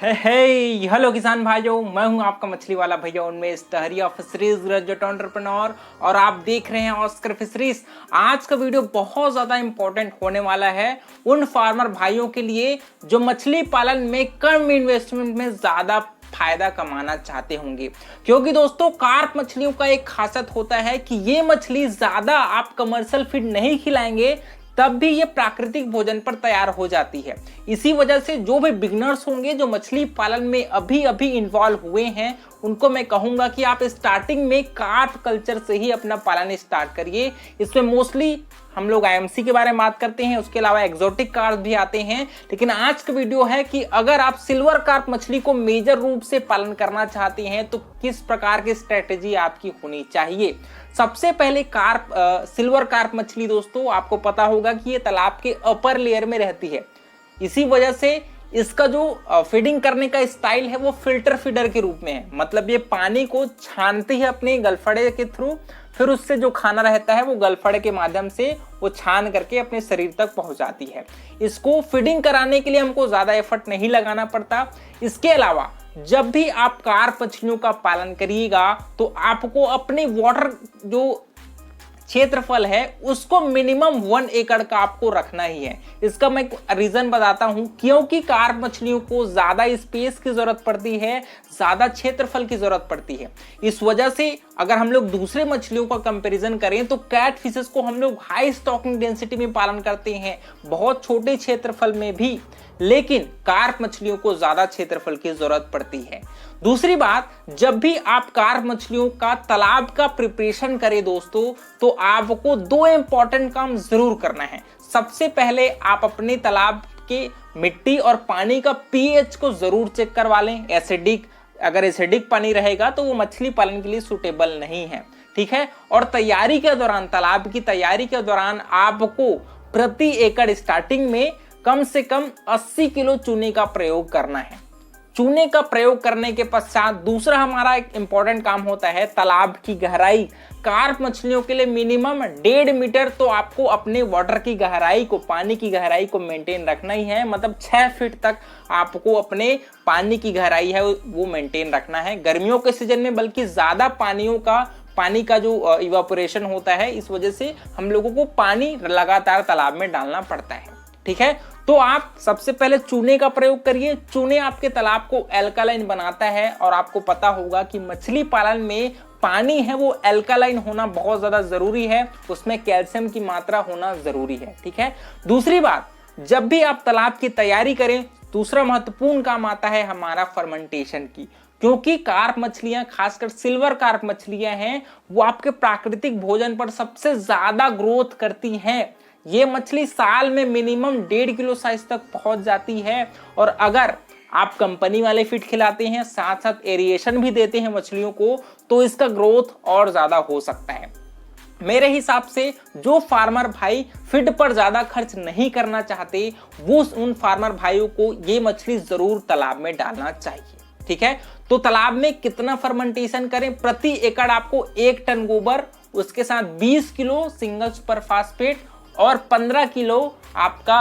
Hello किसान भाइयों, मैं हूं आपका मछली वाला भैया उनमें टहरिया फिशरीज ग्रेजुएट एंटरप्रेन्योर और आप देख रहे हैं ऑस्कर फिशरीज। आज का वीडियो बहुत ज़्यादा इंपॉर्टेंट होने वाला है उन फार्मर भाइयों के लिए जो मछली पालन में कम इन्वेस्टमेंट में ज़्यादा फायदा कमाना चाहते होंगे। क्योंकि दोस्तों कार्प मछलियों का एक खासियत होता है कि ये मछली ज़्यादा आप कमर्शियल फीड नहीं खिलाएंगे तब भी ये प्राकृतिक भोजन पर तैयार हो जाती है। इसी वजह से जो भी बिगनर्स होंगे जो मछली पालन में अभी अभी इन्वॉल्व हुए हैं उनको मैं कहूंगा कि आप स्टार्टिंग में कार्प कल्चर से ही अपना पालन स्टार्ट करिए। इसमें मोस्टली हम लोग आईएमसी के बारे में बात करते हैं, उसके अलावा एक्सोटिक कार्प भी आते हैं। लेकिन आज का वीडियो है कि अगर आप सिल्वर कार्प मछली को मेजर रूप से पालन करना चाहते हैं तो किस प्रकार की स्ट्रेटेजी आपकी होनी चाहिए। सबसे पहले सिल्वर कार्प मछली दोस्तों आपको पता होगा कि ये तालाब के अपर लेयर में रहती है। इसी वजह से इसका जो फीडिंग करने का स्टाइल है वो फिल्टर फीडर के रूप में है। मतलब ये पानी को छानती है अपने गलफड़े के थ्रू, फिर उससे जो खाना रहता है वो गलफड़े के माध्यम से वो छान करके अपने शरीर तक पहुंचाती है। इसको फीडिंग कराने के लिए हमको ज्यादा एफर्ट नहीं लगाना पड़ता। इसके अलावा जब भी आप कार्प मछलियों का पालन करिएगा तो आपको अपने वाटर जो क्षेत्रफल है उसको मिनिमम 1 एकड़ का आपको रखना ही है। इसका मैं रीजन बताता हूं, क्योंकि कार्प मछलियों को ज्यादा स्पेस की जरूरत पड़ती है, ज्यादा क्षेत्रफल की जरूरत पड़ती है। इस वजह से अगर हम लोग दूसरे मछलियों का कंपैरिजन करें तो कैट फिशेस को हम लोग हाई स्टॉकिंग डेंसिटी में पालन करते हैं, बहुत छोटे क्षेत्रफल में भी, लेकिन कार्प मछलियों को ज्यादा क्षेत्रफल की जरूरत पड़ती है। दूसरी बात, जब भी आप कार्प मछलियों का तालाब का प्रिपरेशन करें दोस्तों तो आपको 2 इंपॉर्टेंट काम जरूर करना है। सबसे पहले आप अपने तालाब के मिट्टी और पानी का पीएच को जरूर चेक करवा लें। अगर एसिडिक पानी रहेगा तो वो मछली पालन के लिए सूटेबल नहीं है, ठीक है। और तैयारी के दौरान, तालाब की तैयारी के दौरान आपको प्रति एकड़ स्टार्टिंग में कम से कम 80 किलो चूने का प्रयोग करना है। चूने का प्रयोग करने के पश्चात दूसरा हमारा एक इंपॉर्टेंट काम होता है तालाब की गहराई। कार्प मछलियों के लिए मिनिमम 1.5 मीटर तो आपको अपने वाटर की गहराई को, पानी की गहराई को मेंटेन रखना ही है। मतलब 6 फीट तक आपको अपने पानी की गहराई है वो मेंटेन रखना है। गर्मियों के सीजन में बल्कि ज्यादा पानी का जो इवापोरेशन होता है, इस वजह से हम लोगों को पानी लगातार तालाब में डालना पड़ता है, ठीक है। तो आप सबसे पहले चूने का प्रयोग करिए। चूने आपके तालाब को एल्कालाइन बनाता है और आपको पता होगा कि मछली पालन में पानी है वो एल्कालाइन होना बहुत ज्यादा जरूरी है, उसमें कैल्शियम की मात्रा होना जरूरी है, ठीक है। दूसरी बात, जब भी आप तालाब की तैयारी करें, दूसरा महत्वपूर्ण काम आता है हमारा फर्मेंटेशन की। क्योंकि कार्प मछलियां, खासकर सिल्वर कार्प मछलियां हैं, वो आपके प्राकृतिक भोजन पर सबसे ज्यादा ग्रोथ करती हैं। ये मछली साल में मिनिमम 1.5 किलो साइज तक पहुंच जाती है। और अगर आप कंपनी वाले फीड खिलाते हैं, साथ साथ एरिएशन भी देते हैं मछलियों को, तो इसका ग्रोथ और ज्यादा हो सकता है। मेरे हिसाब से जो फार्मर भाई फीड पर ज्यादा खर्च नहीं करना चाहते वो उन फार्मर भाइयों को ये मछली जरूर तालाब में डालना चाहिए, ठीक है। तो तालाब में कितना फर्मेंटेशन करें? प्रति एकड़ आपको 1 टन गोबर, उसके साथ 20 किलो सिंगल सुपर फास्फेट और 15 किलो आपका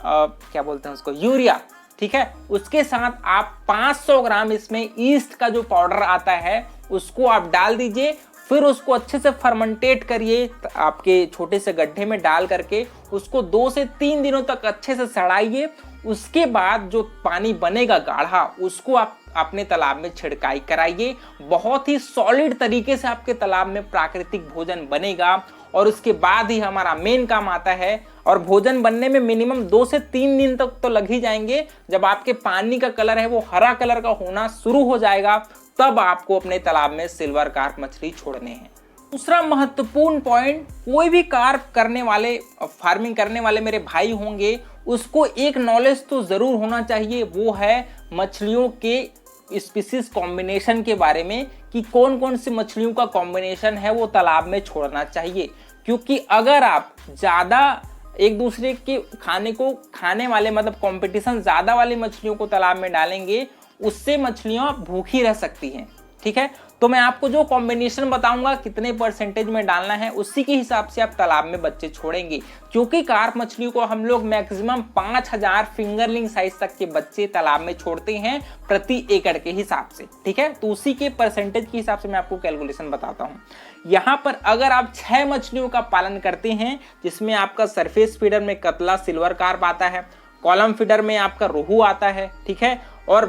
क्या बोलते हैं उसको, यूरिया, ठीक है। उसके साथ आप 500 ग्राम इसमें ईस्ट का जो पाउडर आता है उसको आप डाल दीजिए। फिर उसको अच्छे से फर्मेंटेट करिए, आपके छोटे से गड्ढे में डाल करके उसको 2 से 3 दिनों तक अच्छे से सड़ाइए। उसके बाद जो पानी बनेगा गाढ़ा, उसको आप अपने तालाब में छिड़काई कराइए। बहुत ही सॉलिड तरीके से आपके तालाब में प्राकृतिक भोजन बनेगा। और उसके बाद ही हमारा मेन काम आता है, और भोजन बनने में मिनिमम 2 से 3 दिन तक तो लग ही जाएंगे। जब आपके पानी का कलर है वो हरा कलर का होना शुरू हो जाएगा, तब आपको अपने तालाब में सिल्वर कार्प मछली छोड़ने हैं। दूसरा महत्वपूर्ण पॉइंट, कोई भी कार्प करने वाले, फार्मिंग करने वाले मेरे भाई होंगे, उसको एक नॉलेज तो जरूर होना चाहिए, वो है मछलियों के स्पीसीज कॉम्बिनेशन के बारे में, कि कौन कौन सी मछलियों का कॉम्बिनेशन है वो तालाब में छोड़ना चाहिए। क्योंकि अगर आप ज्यादा एक दूसरे के खाने वाले, मतलब कंपटीशन ज्यादा वाली मछलियों को तालाब में डालेंगे, उससे मछलियां भूखी रह सकती हैं, ठीक है। तो मैं आपको जो कॉम्बिनेशन बताऊंगा कितने परसेंटेज में डालना है उसी के हिसाब से आप तालाब में बच्चे छोड़ेंगे, क्योंकि कार्प मछलियों को हम लोग मैक्सिमम 5000 फिंगरलिंग साइज तक के बच्चे तालाब में छोड़ते हैं प्रति एकड़ के हिसाब से, ठीक है। तो उसी के परसेंटेज के हिसाब से मैं आपको कैलकुलेशन बताता हूँ। यहाँ पर अगर आप 6 मछलियों का पालन करते हैं, जिसमें आपका सरफेस फीडर में कतला सिल्वर कार्प आता है, कॉलम फीडर में आपका रोहू आता है, ठीक है, और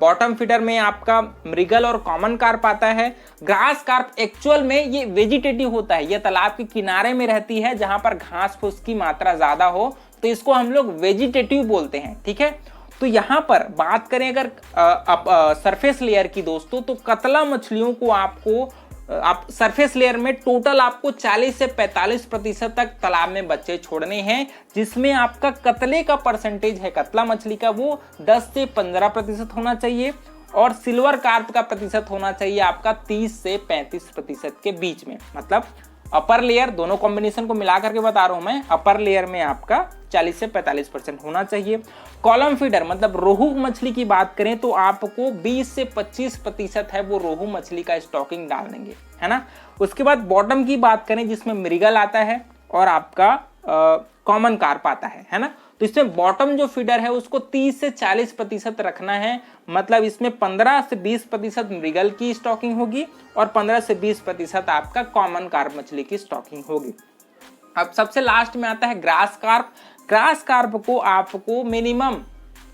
बॉटम फीडर में आपका मृगल और कॉमन कार्प आता है। ग्रास कार्प एक्चुअल में ये वेजिटेटिव होता है, ये तालाब के किनारे में रहती है जहां पर घास फूस की मात्रा ज्यादा हो, तो इसको हम लोग वेजिटेटिव बोलते हैं, ठीक है। तो यहाँ पर बात करें अगर सरफेस लेयर की दोस्तों, तो कतला मछलियों को आप सरफेस लेयर में टोटल आपको 40 से 45% तक तालाब में बच्चे छोड़ने हैं, जिसमें आपका कतले का परसेंटेज है कतला मछली का वो 10 से 15% होना चाहिए, और सिल्वर कार्प का प्रतिशत होना चाहिए आपका 30 से 35% के बीच में। मतलब अपर लेयर, दोनों कॉम्बिनेशन को मिला करके बता रहा हूं मैं, अपर लेयर में आपका 40 से 45% होना चाहिए। कॉलम फीडर मतलब रोहू मछली की बात करें तो आपको 20 से 25% है वो रोहू मछली का स्टॉकिंग डाल देंगे, है ना। उसके बाद बॉटम की बात करें जिसमें मृगल आता है और आपका कॉमन कार्प आता है ना। तो इसमें बॉटम जो फीडर है उसको 30 से 40% रखना है, मतलब इसमें 15 से 20% मृगल की स्टॉकिंग होगी और 15 से 20% आपका कॉमन कार्प मछली की स्टॉकिंग होगी। अब सबसे लास्ट में आता है ग्रास कार्प। ग्रास कार्प को आपको मिनिमम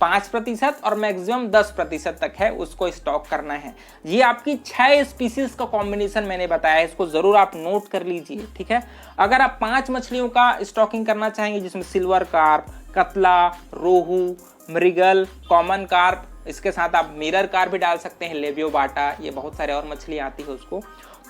5% और मैक्सिमम 10% तक है उसको स्टॉक करना है। ये आपकी 6 स्पीसीज का कॉम्बिनेशन मैंने बताया है, इसको जरूर आप नोट कर लीजिए, ठीक है। अगर आप 5 मछलियों का स्टॉकिंग करना चाहेंगे जिसमें सिल्वर कार्प, कतला, रोहू, मृगल, कॉमन कार्प, इसके साथ आप मिरर कार्प भी डाल सकते हैं, लेबियो बाटा, ये बहुत सारे और मछली आती है उसको।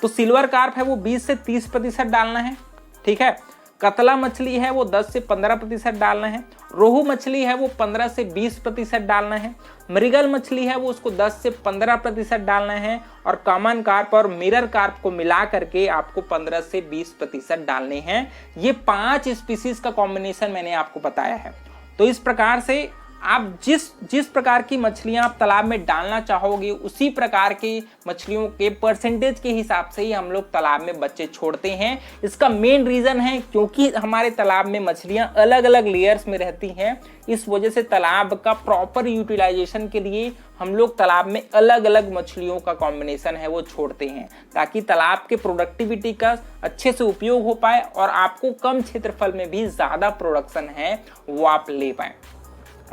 तो सिल्वर कार्प है वो 20 से 30% डालना है, ठीक है। कतला मछली है वो 10 से 15% डालना है। रोहू मछली है वो 15 से 20% डालना है। मृगल मछली है वो उसको 10 से 15% डालना है, और कॉमन कार्प और मिरर कार्प को मिला करके आपको 15 से 20% डालने हैं। ये 5 स्पीसीज का कॉम्बिनेशन मैंने आपको बताया है। तो इस प्रकार से आप जिस प्रकार की मछलियां आप तालाब में डालना चाहोगे उसी प्रकार की मछलियों के परसेंटेज के हिसाब से ही हम लोग तालाब में बच्चे छोड़ते हैं। इसका मेन रीजन है क्योंकि हमारे तालाब में मछलियां अलग अलग लेयर्स में रहती हैं, इस वजह से तालाब का प्रॉपर यूटिलाइजेशन के लिए हम लोग तालाब में अलग अलग मछलियों का कॉम्बिनेशन है वो छोड़ते हैं, ताकि तालाब के प्रोडक्टिविटी का अच्छे से उपयोग हो पाए और आपको कम क्षेत्रफल में भी ज्यादा प्रोडक्शन है वो आप ले पाए।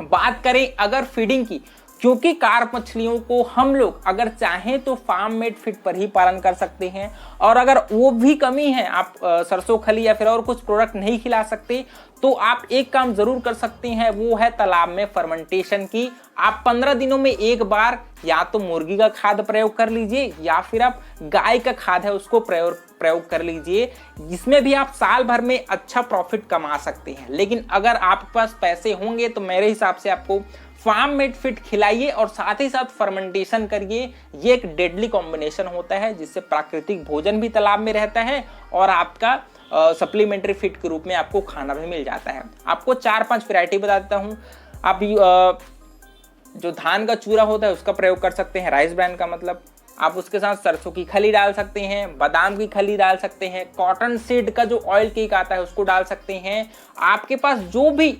बात करें अगर फीडिंग की, क्योंकि कार्प मछलियों को हम लोग अगर चाहें तो फार्म मेड फीड पर ही पालन कर सकते हैं, और अगर वो भी कमी है, आप सरसों खली या फिर और कुछ प्रोडक्ट नहीं खिला सकते, तो आप एक काम जरूर कर सकते हैं, वो है तालाब में फर्मेंटेशन की। आप 15 दिनों में एक बार या तो मुर्गी का खाद प्रयोग कर लीजिए या फिर आप गाय का खाद है उसको प्रयोग कर लीजिए, जिसमें भी आप साल भर में अच्छा प्रॉफिट कमा सकते हैं। लेकिन अगर आपके पास पैसे होंगे तो मेरे हिसाब से आपको फार्म मेड फीड खिलाइए और साथ ही साथ फर्मेंटेशन करिए। ये एक डेडली कॉम्बिनेशन होता है जिससे प्राकृतिक भोजन भी तालाब में रहता है और आपका सप्लीमेंट्री फीड के रूप में आपको खाना भी मिल जाता है। आपको 4-5 वैरायटी बता देता हूँ। आप जो धान का चूरा होता है उसका प्रयोग कर सकते हैं, राइस ब्रांड का मतलब। आप उसके साथ सरसों की खली डाल सकते हैं, बादाम की खली डाल सकते हैं, कॉटन सीड का जो ऑयल केक आता है उसको डाल सकते हैं। आपके पास जो भी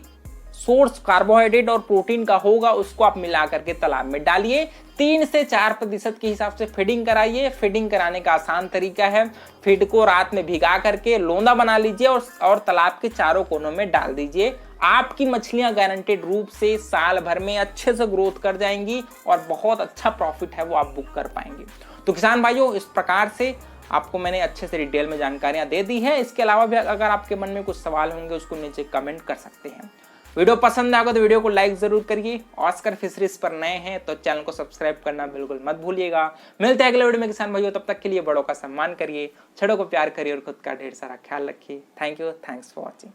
सोर्स कार्बोहाइड्रेट और प्रोटीन का होगा उसको आप मिला करके तालाब में डालिए। 3 से 4% के हिसाब से फीडिंग कराइए। फीडिंग कराने का आसान तरीका है, फीड को रात में भिगा करके लोंदा बना लीजिए और तालाब के चारों कोनों में डाल दीजिए। आपकी मछलियां गारंटेड रूप से साल भर में अच्छे से ग्रोथ कर जाएंगी और बहुत अच्छा प्रॉफिट है वो आप बुक कर पाएंगे। तो किसान भाइयों, इस प्रकार से आपको मैंने अच्छे से डिटेल में जानकारियां दे दी है। इसके अलावा भी अगर आपके मन में कुछ सवाल होंगे उसको नीचे कमेंट कर सकते हैं। वीडियो पसंद आएगा तो वीडियो को लाइक जरूर करिए। ऑस्कर फिशरीज पर नए हैं तो चैनल को सब्सक्राइब करना बिल्कुल मत भूलिएगा। मिलते हैं अगले वीडियो में किसान भाइयों, तब तक के लिए बड़ों का सम्मान करिए, छड़ों को प्यार करिए और खुद का ढेर सारा ख्याल रखिए। Thank you, thanks for watching.